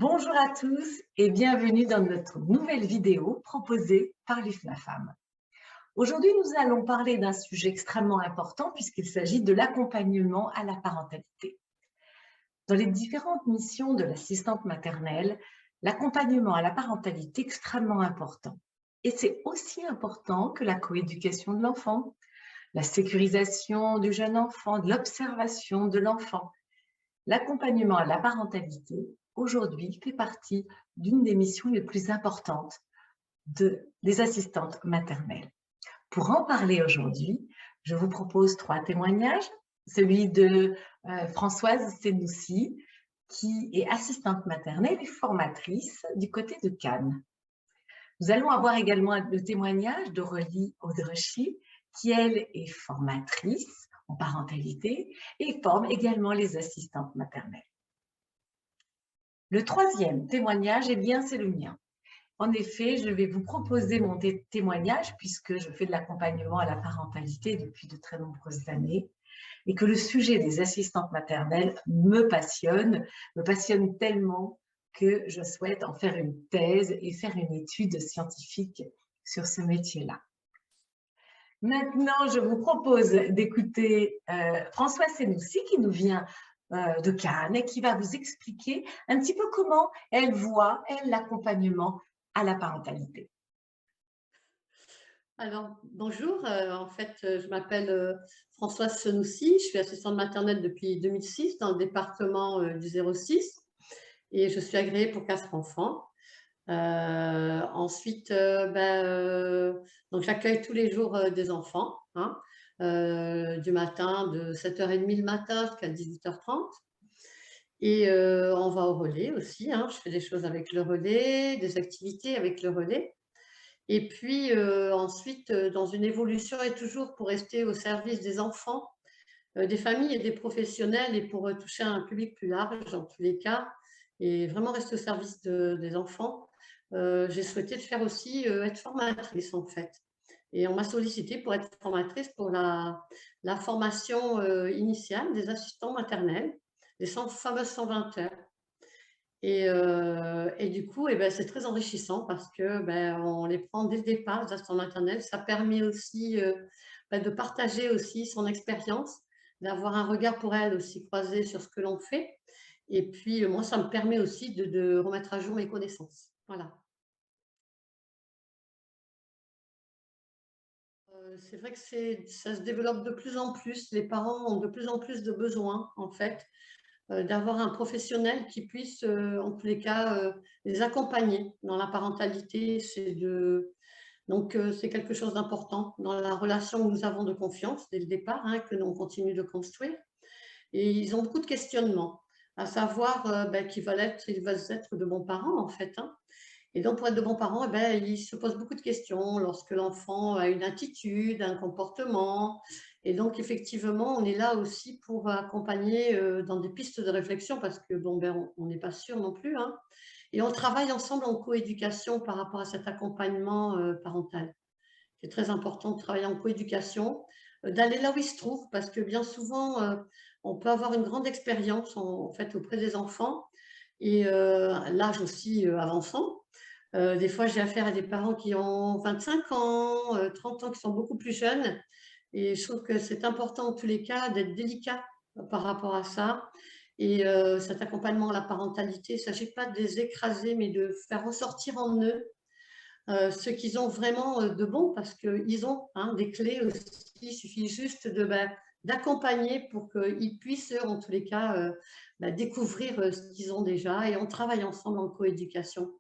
Bonjour à tous et bienvenue dans notre nouvelle vidéo proposée par l'IFNAFAM. Aujourd'hui, nous allons parler d'un sujet extrêmement important puisqu'il s'agit de l'accompagnement à la parentalité. Dans les différentes missions de l'assistante maternelle, l'accompagnement à la parentalité est extrêmement important. Et c'est aussi important que la coéducation de l'enfant, la sécurisation du jeune enfant, de l'observation de l'enfant. L'accompagnement à la parentalité, aujourd'hui, fait partie d'une des missions les plus importantes des assistantes maternelles. Pour en parler aujourd'hui, je vous propose 3 témoignages. Celui de Françoise Senoussi, qui est assistante maternelle et formatrice du côté de Cannes. Nous allons avoir également le témoignage d'Aurélie Audrechy, qui, elle, est formatrice en parentalité et forme également les assistantes maternelles. Le troisième témoignage, eh bien, c'est le mien. En effet, je vais vous proposer mon témoignage puisque je fais de l'accompagnement à la parentalité depuis de très nombreuses années et que le sujet des assistantes maternelles me passionne tellement que je souhaite en faire une thèse et faire une étude scientifique sur ce métier-là. Maintenant, je vous propose d'écouter Françoise Senoussi qui nous vient de Cannes et qui va vous expliquer un petit peu comment elle voit, l'accompagnement à la parentalité. Alors, bonjour, je m'appelle Françoise Senoussi, je suis assistante maternelle depuis 2006 dans le département du 06 et je suis agréée pour 4 enfants. Donc j'accueille tous les jours des enfants, hein, du matin de 7h30 le matin jusqu'à 18h30. Et on va au relais aussi, hein, je fais des choses avec le relais, des activités avec le relais. Et puis ensuite, dans une évolution et toujours pour rester au service des enfants, des familles et des professionnels et pour toucher un public plus large dans tous les cas et vraiment rester au service des enfants, j'ai souhaité faire aussi être formatrice en fait. Et on m'a sollicité pour être formatrice pour la formation initiale des assistants maternels, les fameuses 120 heures. Et du coup, eh ben, c'est très enrichissant parce que ben, on les prend dès le départ, les assistants maternels. Ça permet aussi de partager aussi son expérience, d'avoir un regard pour elles aussi croisé sur ce que l'on fait. Et puis, moi, ça me permet aussi de remettre à jour mes connaissances. Voilà. C'est vrai que ça se développe de plus en plus. Les parents ont de plus en plus de besoins, en fait, d'avoir un professionnel qui puisse, en tous les cas, les accompagner dans la parentalité. C'est quelque chose d'important dans la relation que nous avons de confiance dès le départ, hein, que l'on continue de construire. Et ils ont beaucoup de questionnements, à savoir ils veulent être de bons parents, en fait, hein. Et donc, pour être de bons parents, eh ben, ils se posent beaucoup de questions lorsque l'enfant a une attitude, un comportement. Et donc, effectivement, on est là aussi pour accompagner dans des pistes de réflexion parce que bon, ben, on n'est pas sûr non plus, hein. Et on travaille ensemble en coéducation par rapport à cet accompagnement parental. C'est très important de travailler en coéducation, d'aller là où ils se trouvent parce que bien souvent, on peut avoir une grande expérience en fait auprès des enfants et l'âge aussi avançant. Des fois, j'ai affaire à des parents qui ont 25 ans, 30 ans, qui sont beaucoup plus jeunes et je trouve que c'est important en tous les cas d'être délicat par rapport à ça et cet accompagnement à la parentalité, il ne s'agit pas de les écraser, mais de faire ressortir en eux, ce qu'ils ont vraiment, de bon parce qu'ils ont, hein, des clés aussi. Il suffit juste d'accompagner pour qu'ils puissent, eux, en tous les cas, découvrir, ce qu'ils ont déjà et on travaille ensemble en coéducation.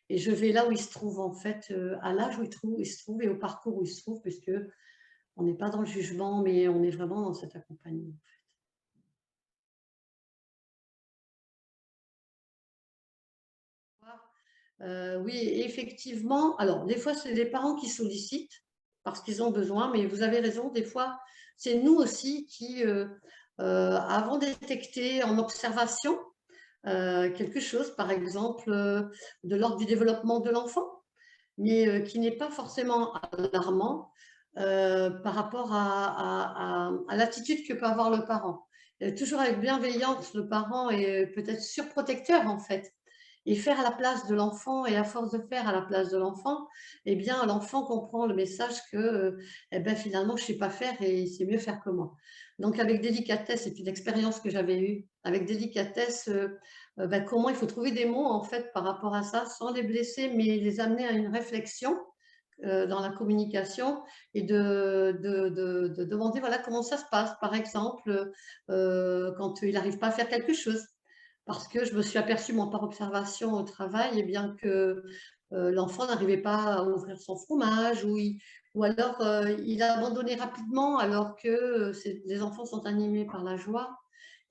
Et je vais là où il se trouve en fait, à l'âge où il se trouve et au parcours où il se trouve, puisque on n'est pas dans le jugement, mais on est vraiment dans cet accompagnement. Oui, effectivement. Alors, des fois, c'est les parents qui sollicitent parce qu'ils ont besoin, mais vous avez raison, des fois, c'est nous aussi qui avons détecté en observation quelque chose, par exemple, de l'ordre du développement de l'enfant, mais qui n'est pas forcément alarmant par rapport à l'attitude que peut avoir le parent. Toujours avec bienveillance, le parent est peut-être surprotecteur en fait. et faire à la place de l'enfant. Et à force de faire à la place de l'enfant, eh bien, l'enfant comprend le message que, eh ben, finalement, je ne sais pas faire et il sait mieux faire que moi. Donc, avec délicatesse, c'est une expérience que j'avais eue, avec délicatesse, ben, comment il faut trouver des mots, en fait, par rapport à ça, sans les blesser, mais les amener à une réflexion dans la communication et de demander voilà, comment ça se passe. Par exemple, quand il n'arrive pas à faire quelque chose. Parce que je me suis aperçue, moi, par observation au travail, eh bien que l'enfant n'arrivait pas à ouvrir son fromage ou alors il a abandonné rapidement alors que les enfants sont animés par la joie.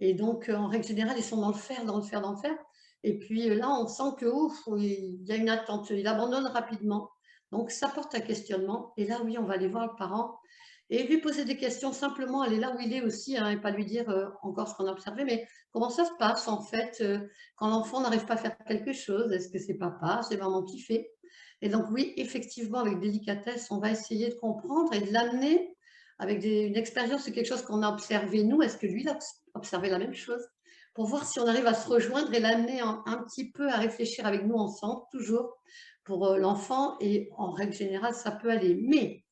Et donc, en règle générale, ils sont dans le faire, dans le faire, dans le faire. Et puis là, on sent que ouf, il y a une attente, il abandonne rapidement. Donc, ça porte un questionnement. Et là, oui, on va aller voir le parent et lui poser des questions simplement, aller là où il est aussi, hein, et pas lui dire encore ce qu'on a observé, mais comment ça se passe en fait quand l'enfant n'arrive pas à faire quelque chose? Est-ce que c'est papa, c'est maman qui fait? Et donc oui, effectivement, avec délicatesse, on va essayer de comprendre et de l'amener avec une expérience, c'est quelque chose qu'on a observé nous. Est-ce que lui, il a observé la même chose? Pour voir si on arrive à se rejoindre et l'amener un petit peu à réfléchir avec nous ensemble, toujours pour l'enfant. Et en règle générale, ça peut aller. Mais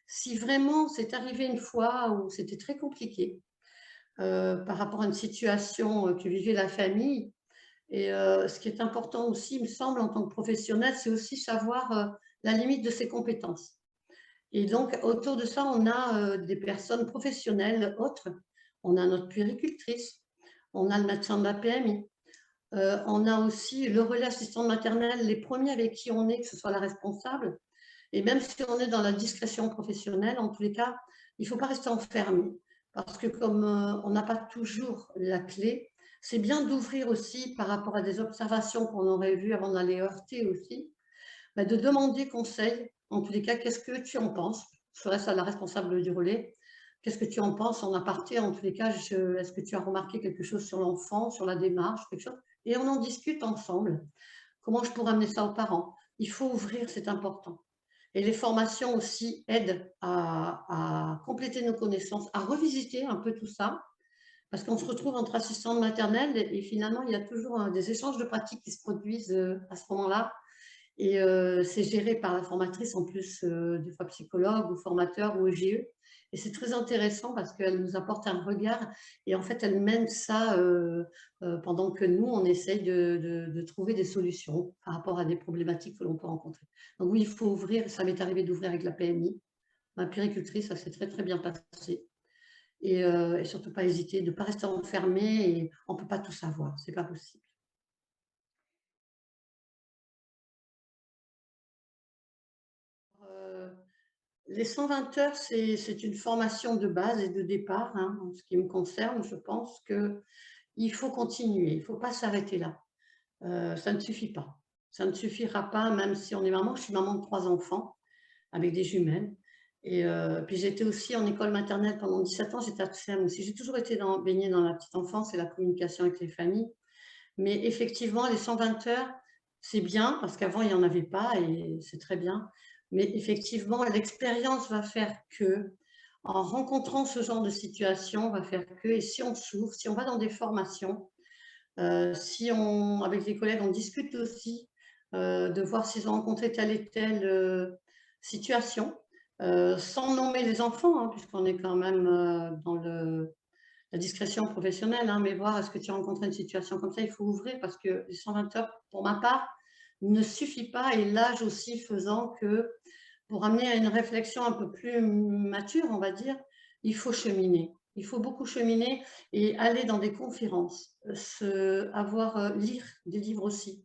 si vraiment c'est arrivé une fois où c'était très compliqué par rapport à une situation que vivait la famille, et ce qui est important aussi, il me semble, en tant que professionnel, c'est aussi savoir la limite de ses compétences. Et donc, autour de ça, on a des personnes professionnelles autres. On a notre puéricultrice, on a le médecin de la PMI, on a aussi le relais assistant maternel, les premiers avec qui on est, que ce soit la responsable. Et même si on est dans la discrétion professionnelle, en tous les cas, il ne faut pas rester enfermé. Parce que comme on n'a pas toujours la clé, c'est bien d'ouvrir aussi par rapport à des observations qu'on aurait vues avant d'aller heurter aussi, bah, de demander conseil. En tous les cas, qu'est-ce que tu en penses? Je ferai ça à la responsable du relais. Qu'est-ce que tu en penses en aparté? En tous les cas, est-ce que tu as remarqué quelque chose sur l'enfant, sur la démarche, quelque chose? Et on en discute ensemble. Comment je pourrais amener ça aux parents? Il faut ouvrir, c'est important. Et les formations aussi aident à compléter nos connaissances, à revisiter un peu tout ça, parce qu'on se retrouve entre assistantes maternelles et finalement, il y a toujours des échanges de pratiques qui se produisent à ce moment-là. Et c'est géré par la formatrice, en plus, des fois psychologue ou formateur ou EGE. Et c'est très intéressant parce qu'elle nous apporte un regard et en fait, elle mène ça pendant que nous, on essaye de trouver des solutions par rapport à des problématiques que l'on peut rencontrer. Donc oui, il faut ouvrir. Ça m'est arrivé d'ouvrir avec la PMI. Ma puéricultrice, ça s'est très, très bien passé. Et surtout pas hésiter, de ne pas rester enfermé et on ne peut pas tout savoir, c'est pas possible. Euh, Les 120 heures, c'est une formation de base et de départ, hein, en ce qui me concerne. Je pense qu'il faut continuer, il ne faut pas s'arrêter là. Ça ne suffit pas. Ça ne suffira pas, même si on est maman. Je suis maman de 3 enfants avec des jumelles. Et puis j'étais aussi en école maternelle pendant 17 ans, j'étais à TSEM aussi. J'ai toujours été baignée dans la petite enfance et la communication avec les familles. Mais effectivement, les 120 heures, c'est bien parce qu'avant, il n'y en avait pas et c'est très bien. Mais effectivement, l'expérience va faire que, en rencontrant ce genre de situation, va faire que, et si on s'ouvre, si on va dans des formations, si on, avec les collègues, on discute aussi de voir s'ils ont rencontré telle et telle situation, sans nommer les enfants, hein, puisqu'on est quand même dans la discrétion professionnelle, hein, mais voir est-ce que tu as rencontré une situation comme ça, il faut ouvrir parce que les 120 heures, pour ma part, ne suffit pas et l'âge aussi faisant que pour amener à une réflexion un peu plus mature, on va dire, il faut cheminer. Il faut beaucoup cheminer et aller dans des conférences, lire des livres aussi,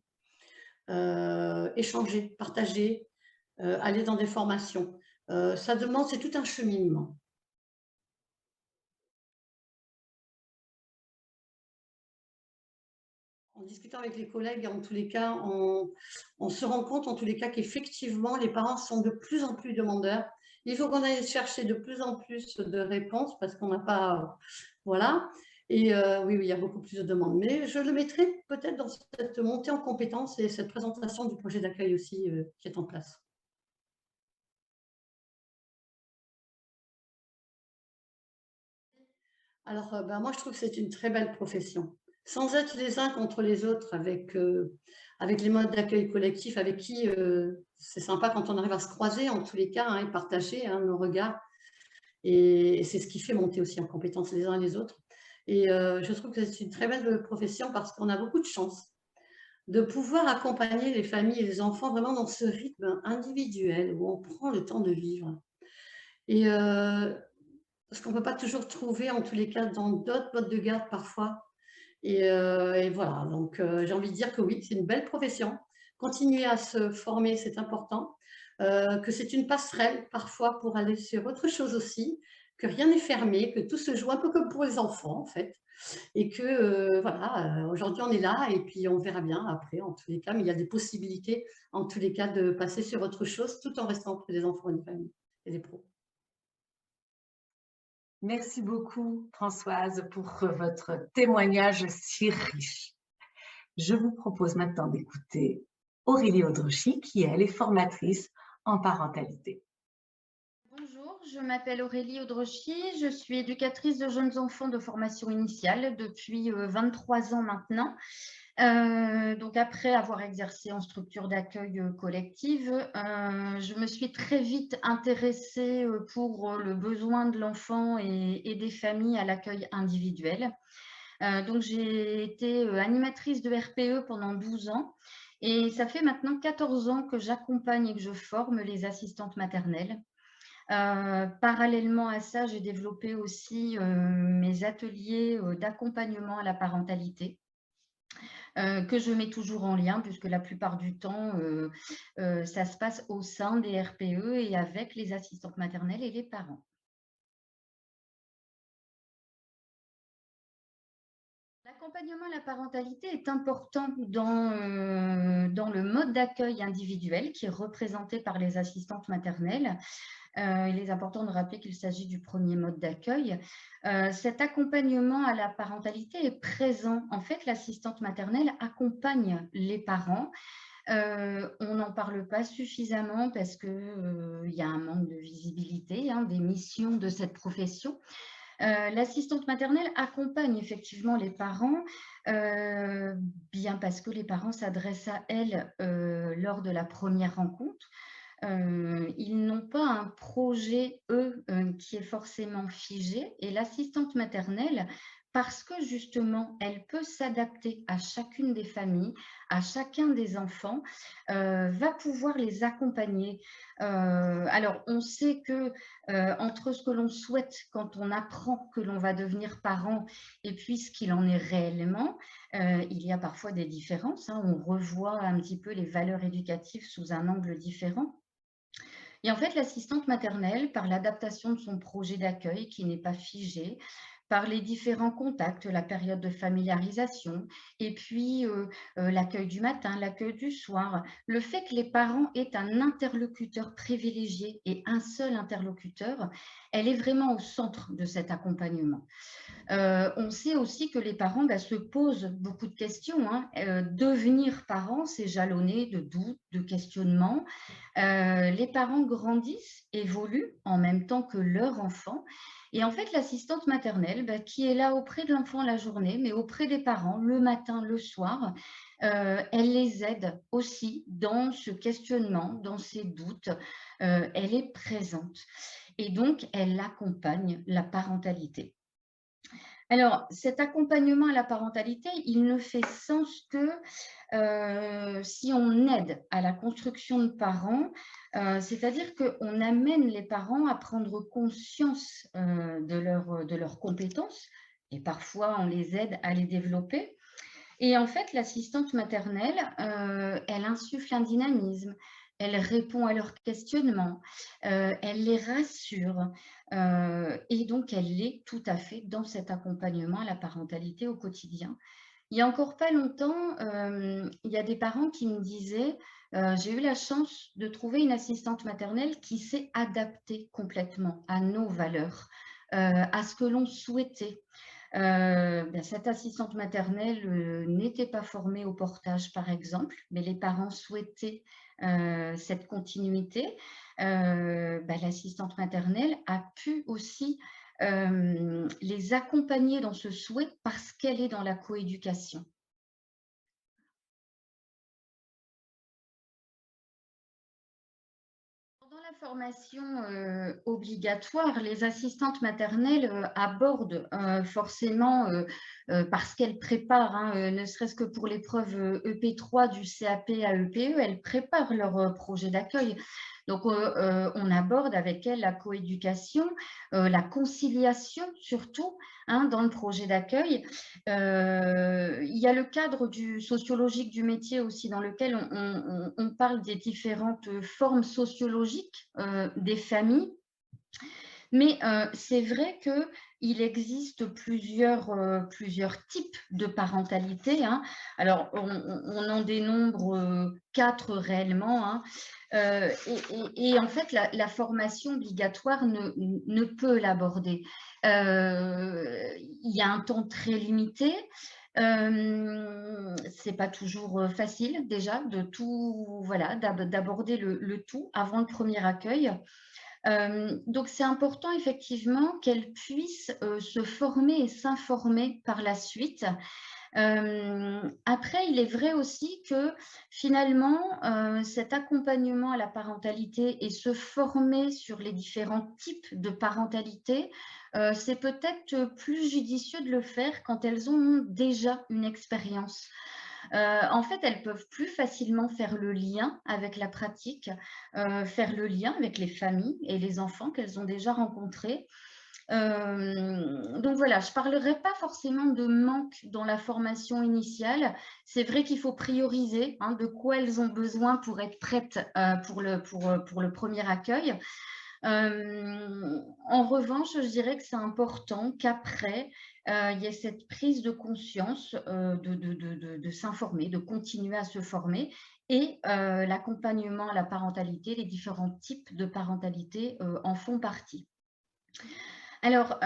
échanger, partager, aller dans des formations. Ça demande, c'est tout un cheminement. En discutant avec les collègues, en tous les cas, on se rend compte en tous les cas qu'effectivement, les parents sont de plus en plus demandeurs. Il faut qu'on aille chercher de plus en plus de réponses parce qu'on n'a pas, voilà. Et oui, oui, il y a beaucoup plus de demandes. Mais je le mettrai peut-être dans cette montée en compétences et cette présentation du projet d'accueil aussi qui est en place. Alors, ben, moi, je trouve que c'est une très belle profession. sans être les uns contre les autres avec les modes d'accueil collectif avec qui c'est sympa quand on arrive à se croiser en tous les cas hein, et partager hein, nos regards. Et c'est ce qui fait monter aussi en compétence les uns et les autres. Et je trouve que c'est une très belle profession parce qu'on a beaucoup de chance de pouvoir accompagner les familles et les enfants vraiment dans ce rythme individuel où on prend le temps de vivre. Et ce qu'on ne peut pas toujours trouver en tous les cas dans d'autres modes de garde parfois. Et voilà, donc j'ai envie de dire que oui, c'est une belle profession. Continuer à se former, c'est important. Que c'est une passerelle parfois pour aller sur autre chose aussi, que rien n'est fermé, que tout se joue un peu comme pour les enfants en fait. Et que voilà, aujourd'hui on est là et puis on verra bien après en tous les cas, mais il y a des possibilités en tous les cas de passer sur autre chose tout en restant entre des enfants et des familles et des pros. Merci beaucoup, Françoise, pour votre témoignage si riche. Je vous propose maintenant d'écouter Aurélie Audrechy, qui elle est formatrice en parentalité. Bonjour, je m'appelle Aurélie Audrechy, je suis éducatrice de jeunes enfants de formation initiale depuis 23 ans maintenant. Donc après avoir exercé en structure d'accueil collective, je me suis très vite intéressée pour le besoin de l'enfant et des familles à l'accueil individuel. Donc j'ai été animatrice de RPE pendant 12 ans et ça fait maintenant 14 ans que j'accompagne et que je forme les assistantes maternelles. Parallèlement à ça, j'ai développé aussi mes ateliers d'accompagnement à la parentalité que je mets toujours en lien puisque la plupart du temps, ça se passe au sein des RPE et avec les assistantes maternelles et les parents. L'accompagnement à la parentalité est important dans le mode d'accueil individuel qui est représenté par les assistantes maternelles. Il est important de rappeler qu'il s'agit du premier mode d'accueil. Cet accompagnement à la parentalité est présent. En fait, l'assistante maternelle accompagne les parents. On n'en parle pas suffisamment parce qu'il y a un manque de visibilité des missions de cette profession. L'assistante maternelle accompagne effectivement les parents, bien parce que les parents s'adressent à elle lors de la première rencontre. Ils n'ont pas un projet, eux, qui est forcément figé et l'assistante maternelle, parce que justement, elle peut s'adapter à chacune des familles, à chacun des enfants, va pouvoir les accompagner. Alors, on sait que entre ce que l'on souhaite quand on apprend que l'on va devenir parent et puis ce qu'il en est réellement, il y a parfois des différences. On revoit un petit peu les valeurs éducatives sous un angle différent. Et en fait, l'assistante maternelle, par l'adaptation de son projet d'accueil qui n'est pas figé, par les différents contacts, la période de familiarisation, et puis l'accueil du matin, l'accueil du soir, le fait que les parents aient un interlocuteur privilégié et un seul interlocuteur, elle est vraiment au centre de cet accompagnement. On sait aussi que les parents se posent beaucoup de questions. Devenir parent, c'est jalonné de doutes, de questionnements. Les parents grandissent, évoluent en même temps que leur enfant. Et en fait, l'assistante maternelle, qui est là auprès de l'enfant la journée, mais auprès des parents le matin, le soir, elle les aide aussi dans ce questionnement, dans ces doutes. Elle est présente. Et donc, elle accompagne la parentalité. Alors, cet accompagnement à la parentalité, il ne fait sens que si on aide à la construction de parents, c'est-à-dire qu'on amène les parents à prendre conscience de leurs compétences et parfois on les aide à les développer. Et en fait, l'assistante maternelle, elle insuffle un dynamisme, elle répond à leurs questionnements, elle les rassure et donc elle est tout à fait dans cet accompagnement à la parentalité au quotidien. Il n'y a encore pas longtemps, il y a des parents qui me disaient j'ai eu la chance de trouver une assistante maternelle qui s'est adaptée complètement à nos valeurs, à ce que l'on souhaitait. Cette assistante maternelle n'était pas formée au portage, par exemple, mais les parents souhaitaient cette continuité. L'assistante maternelle a pu aussi les accompagner dans ce souhait parce qu'elle est dans la coéducation. Pendant la formation obligatoire, les assistantes maternelles abordent forcément, parce qu'elles préparent, hein, ne serait-ce que pour l'épreuve EP3 du CAP à EPE, elles préparent leur projet d'accueil. Donc, on aborde avec elles la coéducation, la conciliation surtout, hein, dans le projet d'accueil. Il y a le cadre sociologique du métier aussi, dans lequel on parle des différentes formes sociologiques des familles. Mais c'est vrai qu'il existe plusieurs types de parentalité, hein. Alors, on en dénombre 4 réellement, hein. Et en fait, la formation obligatoire ne peut l'aborder. Il y a un temps très limité. C'est pas toujours facile déjà de tout, voilà, d'aborder le tout avant le premier accueil. Donc, c'est important effectivement qu'elles puissent se former et s'informer par la suite. Après, il est vrai aussi que finalement, cet accompagnement à la parentalité et se former sur les différents types de parentalité, c'est peut-être plus judicieux de le faire quand elles ont déjà une expérience. En fait, elles peuvent plus facilement faire le lien avec la pratique, faire le lien avec les familles et les enfants qu'elles ont déjà rencontrés. Donc voilà, je ne parlerai pas forcément de manque dans la formation initiale. C'est vrai qu'il faut prioriser, hein, de quoi elles ont besoin pour être prêtes pour le premier accueil. En revanche, je dirais que c'est important qu'après, il y ait cette prise de conscience de s'informer, de continuer à se former et l'accompagnement à la parentalité, les différents types de parentalité en font partie. Alors,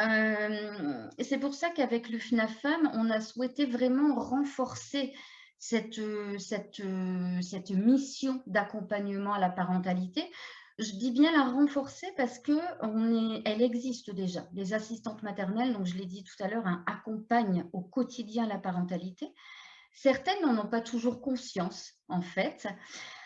c'est pour ça qu'avec le FNAFAM, on a souhaité vraiment renforcer cette mission d'accompagnement à la parentalité. Je dis bien la renforcer parce qu'elle existe déjà. Les assistantes maternelles, donc je l'ai dit tout à l'heure, hein, accompagnent au quotidien la parentalité. Certaines n'en ont pas toujours conscience, en fait.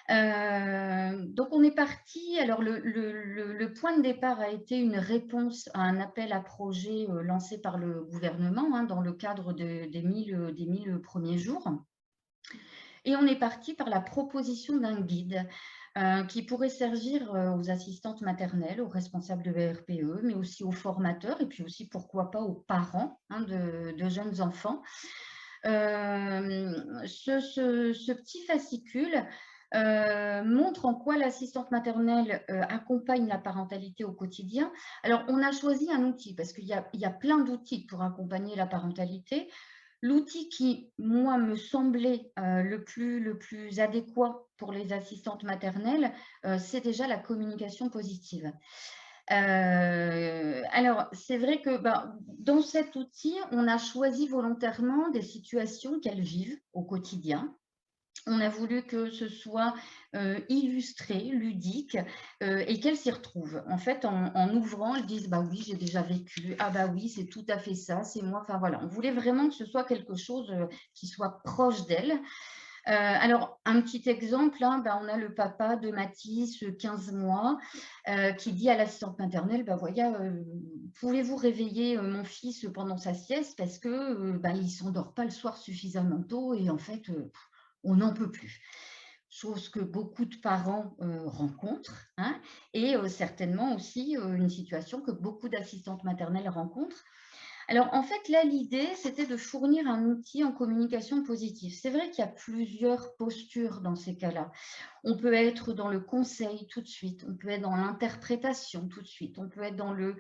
Donc, on est parti. Alors, le point de départ a été une réponse à un appel à projet lancé par le gouvernement, hein, dans le cadre des 1000 premiers jours. Et on est parti par la proposition d'un guide qui pourrait servir aux assistantes maternelles, aux responsables de VRPE, mais aussi aux formateurs et puis aussi, pourquoi pas, aux parents, hein, de jeunes enfants. Ce petit fascicule montre en quoi l'assistante maternelle accompagne la parentalité au quotidien. Alors, on a choisi un outil parce qu'il y a plein d'outils pour accompagner la parentalité. L'outil qui, moi, me semblait le plus adéquat pour les assistantes maternelles, c'est déjà la communication positive. Alors, c'est vrai que dans cet outil, on a choisi volontairement des situations qu'elles vivent au quotidien. On a voulu que ce soit illustré, ludique, et qu'elles s'y retrouvent. En fait, en ouvrant, elles disent « bah oui, j'ai déjà vécu, ah bah oui, c'est tout à fait ça, c'est moi ». Enfin voilà, on voulait vraiment que ce soit quelque chose qui soit proche d'elles. Alors, un petit exemple, hein, on a le papa de Mathis, 15 mois, qui dit à l'assistante maternelle, voyez, pouvez-vous réveiller mon fils pendant sa sieste parce que il ne s'endort pas le soir suffisamment tôt et en fait, on n'en peut plus. Chose que beaucoup de parents rencontrent, hein, et certainement aussi une situation que beaucoup d'assistantes maternelles rencontrent. Alors, en fait, là, l'idée, c'était de fournir un outil en communication positive. C'est vrai qu'il y a plusieurs postures dans ces cas-là. On peut être dans le conseil tout de suite, on peut être dans l'interprétation tout de suite, on peut être dans le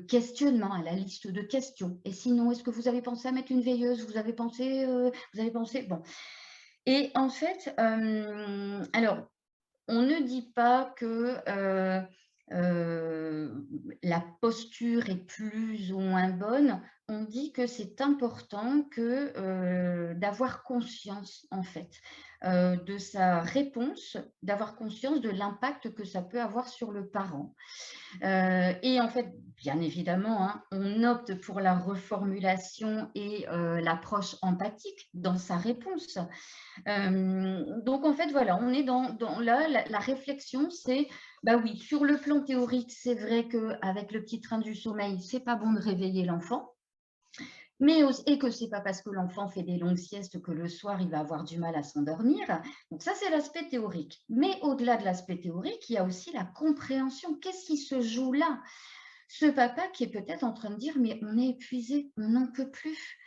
questionnement, à la liste de questions. Et sinon, est-ce que vous avez pensé à mettre une veilleuse? Vous avez pensé, bon. Et en fait, alors, on ne dit pas que la posture est plus ou moins bonne. on dit que c'est important d'avoir conscience, en fait, de sa réponse, d'avoir conscience de l'impact que ça peut avoir sur le parent. Et en fait, bien évidemment, hein, on opte pour la reformulation et l'approche empathique dans sa réponse. Donc, en fait, voilà, on est dans là, la réflexion, c'est, bah oui, sur le plan théorique, c'est vrai qu'avec le petit train du sommeil, c'est pas bon de réveiller l'enfant. Et que ce n'est pas parce que l'enfant fait des longues siestes que le soir, il va avoir du mal à s'endormir. Donc ça, c'est l'aspect théorique. Mais au-delà de l'aspect théorique, il y a aussi la compréhension. Qu'est-ce qui se joue là? Ce papa qui est peut-être en train de dire, mais on est épuisé, on n'en peut plus.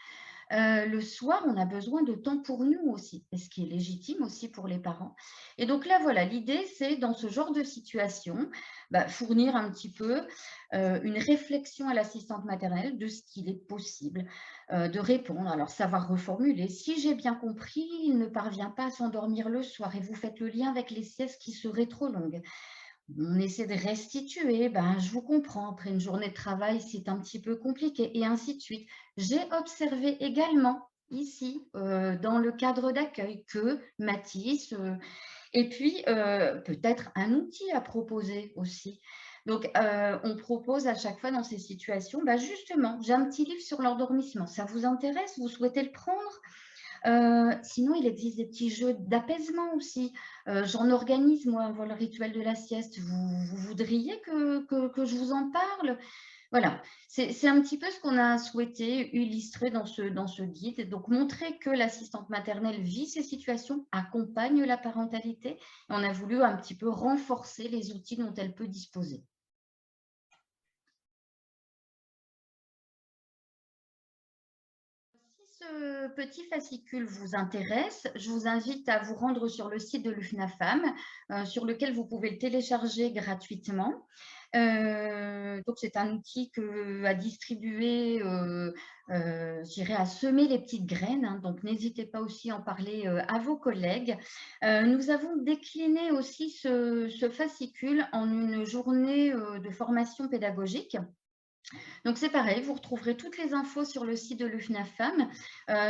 Le soir, on a besoin de temps pour nous aussi, et ce qui est légitime aussi pour les parents. Et donc là, voilà, l'idée, c'est dans ce genre de situation, fournir un petit peu une réflexion à l'assistante maternelle de ce qu'il est possible de répondre. Alors, savoir reformuler. Si j'ai bien compris, il ne parvient pas à s'endormir le soir et vous faites le lien avec les siestes qui seraient trop longues. On essaie de restituer, je vous comprends, après une journée de travail, c'est un petit peu compliqué, et ainsi de suite. J'ai observé également ici, dans le cadre d'accueil, que Mathis, et puis peut-être un outil à proposer aussi. Donc, on propose à chaque fois dans ces situations, justement, j'ai un petit livre sur l'endormissement, ça vous intéresse? Vous souhaitez le prendre? Sinon, il existe des petits jeux d'apaisement aussi. J'en organise, moi, avant le rituel de la sieste. Vous voudriez que je vous en parle? Voilà, c'est un petit peu ce qu'on a souhaité illustrer dans ce guide. Donc, montrer que l'assistante maternelle vit ces situations, accompagne la parentalité. Et on a voulu un petit peu renforcer les outils dont elle peut disposer. Ce petit fascicule vous intéresse, je vous invite à vous rendre sur le site de l'UFNAFAM, sur lequel vous pouvez le télécharger gratuitement. Donc, c'est un outil à distribuer, je dirais à semer les petites graines. Hein, donc, n'hésitez pas aussi à en parler à vos collègues. Nous avons décliné aussi ce fascicule en une journée de formation pédagogique. Donc, c'est pareil, vous retrouverez toutes les infos sur le site de l'UFNAFAM.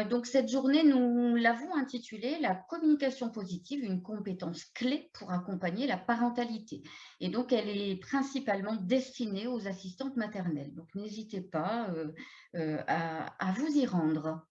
Donc, cette journée, nous l'avons intitulée « La communication positive, une compétence clé pour accompagner la parentalité ». Et donc, elle est principalement destinée aux assistantes maternelles. Donc, n'hésitez pas à vous y rendre.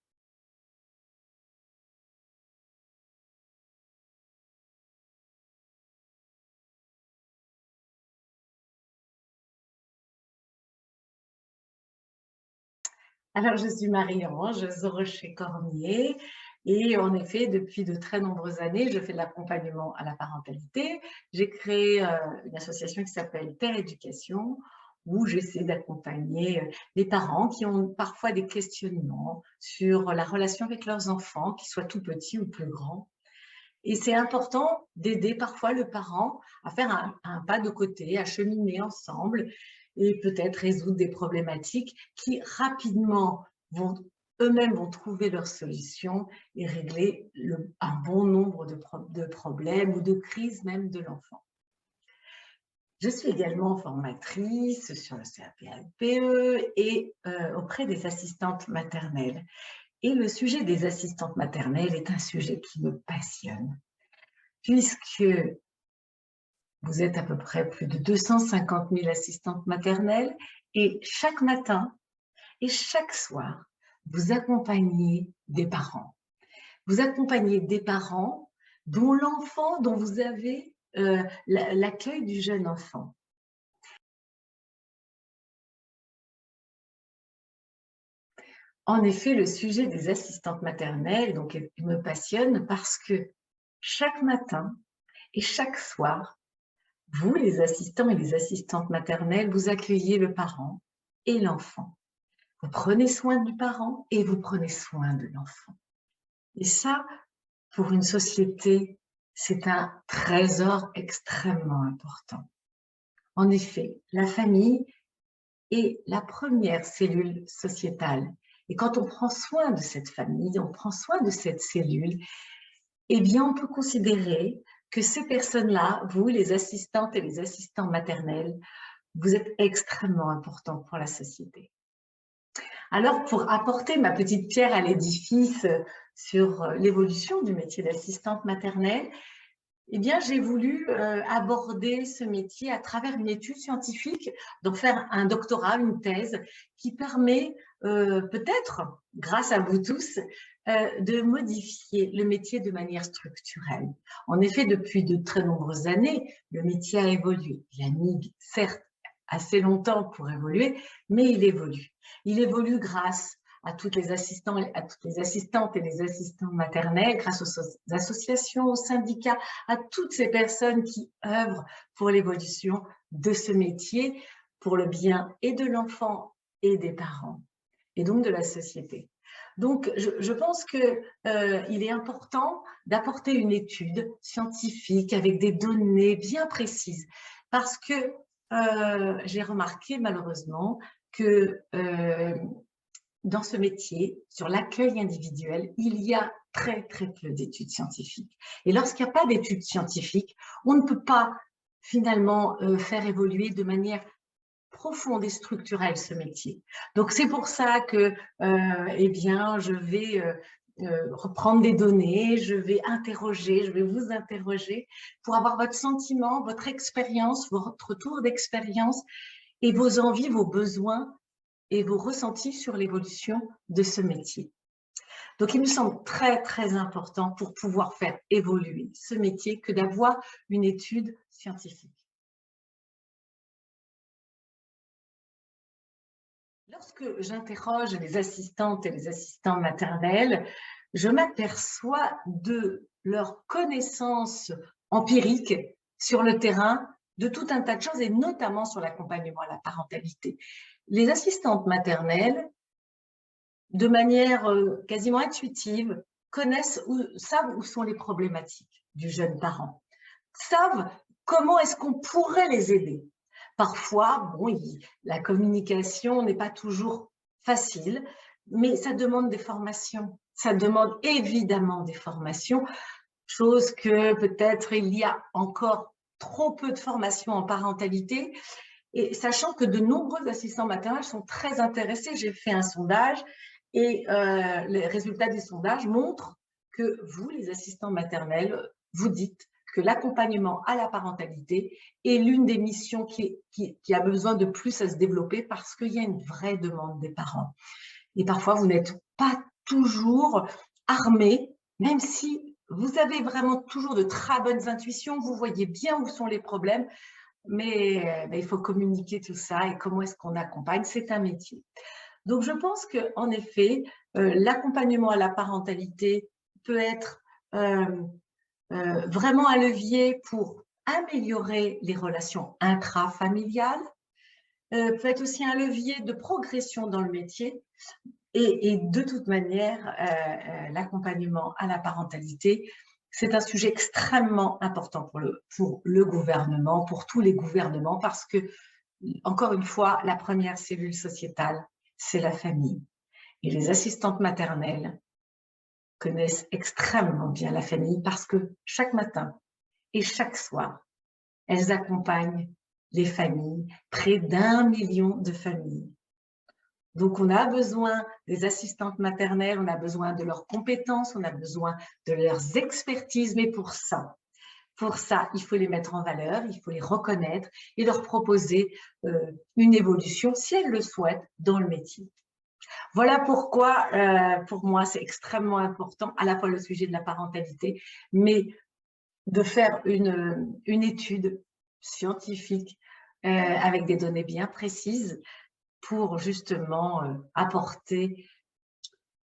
Alors, je suis Marie-Ange Zorocher-Cormier et en effet, depuis de très nombreuses années, je fais de l'accompagnement à la parentalité. J'ai créé une association qui s'appelle Père Éducation, où j'essaie d'accompagner les parents qui ont parfois des questionnements sur la relation avec leurs enfants, qu'ils soient tout petits ou plus grands. Et c'est important d'aider parfois le parent à faire un pas de côté, à cheminer ensemble et peut-être résoudre des problématiques qui rapidement eux-mêmes vont trouver leur solution et régler un bon nombre de problèmes ou de crises même de l'enfant. Je suis également formatrice sur le CAP-ALPE et auprès des assistantes maternelles. Et le sujet des assistantes maternelles est un sujet qui me passionne, puisque vous êtes à peu près plus de 250 000 assistantes maternelles et chaque matin et chaque soir, vous accompagnez des parents. Vous accompagnez des parents dont vous avez l'accueil du jeune enfant. En effet, le sujet des assistantes maternelles me passionne parce que chaque matin et chaque soir, vous, les assistants et les assistantes maternelles, vous accueillez le parent et l'enfant. Vous prenez soin du parent et vous prenez soin de l'enfant. Et ça, pour une société, c'est un trésor extrêmement important. En effet, la famille est la première cellule sociétale. Et quand on prend soin de cette famille, on prend soin de cette cellule, eh bien, on peut considérer que ces personnes-là, vous, les assistantes et les assistants maternels, vous êtes extrêmement importants pour la société. Alors, pour apporter ma petite pierre à l'édifice sur l'évolution du métier d'assistante maternelle, eh bien, j'ai voulu aborder ce métier à travers une étude scientifique, donc faire un doctorat, une thèse, qui permet peut-être, grâce à vous tous, de modifier le métier de manière structurelle. En effet, depuis de très nombreuses années, le métier a évolué. Il a mis, certes, assez longtemps pour évoluer, mais il évolue. Il évolue grâce à toutes les assistantes et les assistants maternels, grâce aux associations, aux syndicats, à toutes ces personnes qui œuvrent pour l'évolution de ce métier, pour le bien et de l'enfant et des parents, et donc de la société. Donc, je pense qu'il est important d'apporter une étude scientifique avec des données bien précises, parce que j'ai remarqué malheureusement que dans ce métier, sur l'accueil individuel, il y a très peu d'études scientifiques. Et lorsqu'il n'y a pas d'études scientifiques, on ne peut pas finalement faire évoluer de manière profonde et structurelle ce métier. Donc c'est pour ça que eh bien, je vais reprendre des données, je vais vous interroger pour avoir votre sentiment, votre expérience, votre retour d'expérience et vos envies, vos besoins et vos ressentis sur l'évolution de ce métier. Donc, il me semble très important pour pouvoir faire évoluer ce métier que d'avoir une étude scientifique. Lorsque j'interroge les assistantes et les assistants maternels, je m'aperçois de leur connaissance empirique sur le terrain de tout un tas de choses et notamment sur l'accompagnement à la parentalité. Les assistantes maternelles, de manière quasiment intuitive, savent où sont les problématiques du jeune parent, savent comment est-ce qu'on pourrait les aider. Parfois, bon, la communication n'est pas toujours facile, mais ça demande des formations. Ça demande évidemment des formations, chose que peut-être il y a encore trop peu de formations en parentalité. Et sachant que de nombreux assistants maternels sont très intéressés, j'ai fait un sondage et les résultats du sondage montrent que vous, les assistants maternels, vous dites que l'accompagnement à la parentalité est l'une des missions qui a besoin de plus à se développer parce qu'il y a une vraie demande des parents. Et parfois, vous n'êtes pas toujours armés, même si vous avez vraiment toujours de très bonnes intuitions, vous voyez bien où sont les problèmes, mais il faut communiquer tout ça et comment est-ce qu'on accompagne, c'est un métier. Donc, je pense qu'en effet, l'accompagnement à la parentalité peut être vraiment un levier pour améliorer les relations intrafamiliales, peut être aussi un levier de progression dans le métier et de toute manière, l'accompagnement à la parentalité, c'est un sujet extrêmement important pour le gouvernement, pour tous les gouvernements, parce que, encore une fois, la première cellule sociétale, c'est la famille. Et les assistantes maternelles connaissent extrêmement bien la famille parce que chaque matin et chaque soir, elles accompagnent les familles, près d'1 million de familles. Donc, on a besoin des assistantes maternelles, on a besoin de leurs compétences, on a besoin de leurs expertises, mais pour ça, il faut les mettre en valeur, il faut les reconnaître et leur proposer une évolution, si elles le souhaitent, dans le métier. Voilà pourquoi, pour moi, c'est extrêmement important, à la fois le sujet de la parentalité, mais de faire une étude scientifique avec des données bien précises pour justement apporter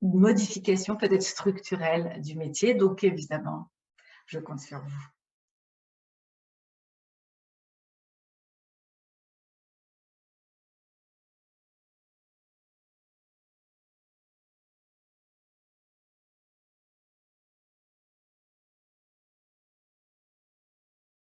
une modification peut-être structurelle du métier. Donc, évidemment, je compte sur vous.